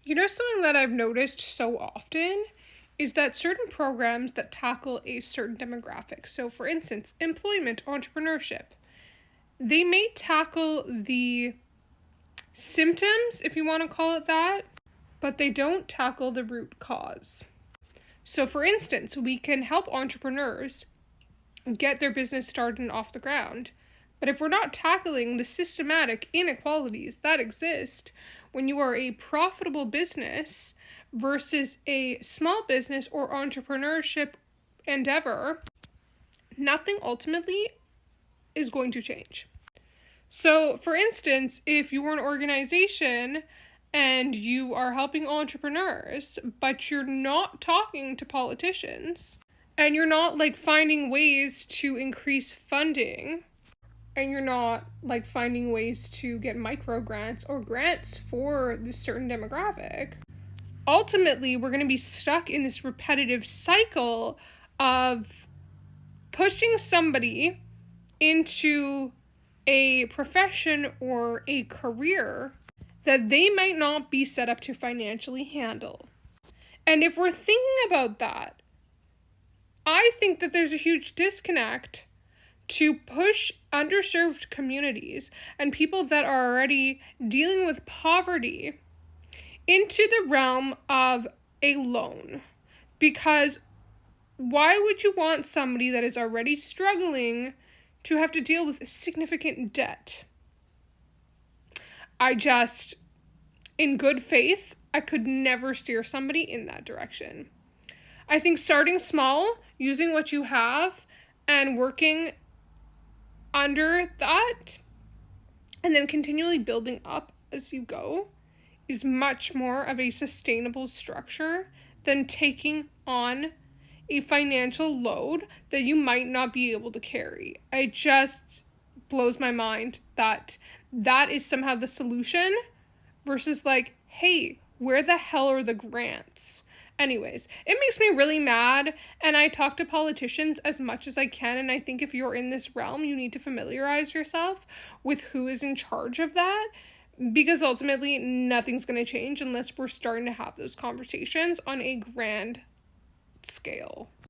Something that I've noticed so often is that certain programs that tackle a certain demographic, so for instance, employment, entrepreneurship, they may tackle the symptoms, if you want to call it that, but they don't tackle the root cause. So, for instance, we can help entrepreneurs get their business started and off the ground. But if we're not tackling the systematic inequalities that exist when you are a profitable business versus a small business or entrepreneurship endeavor, nothing ultimately is going to change. So, for instance, if you are an organization and you are helping entrepreneurs, but you're not talking to politicians, and you're not finding ways to increase funding, and you're not finding ways to get micro grants or grants for this certain demographic, ultimately we're going to be stuck in this repetitive cycle of pushing somebody into a profession or a career that they might not be set up to financially handle. And if we're thinking about that, I think that there's a huge disconnect to push underserved communities and people that are already dealing with poverty into the realm of a loan. Because why would you want somebody that is already struggling to have to deal with significant debt? In good faith, I could never steer somebody in that direction. I think starting small, using what you have, and working under that, and then continually building up as you go, is much more of a sustainable structure than taking on a financial load that you might not be able to carry. It just blows my mind that that is somehow the solution versus hey, where the hell are the grants? Anyways, it makes me really mad, and I talk to politicians as much as I can, and I think if you're in this realm, you need to familiarize yourself with who is in charge of that, because ultimately nothing's going to change unless we're starting to have those conversations on a grand scale.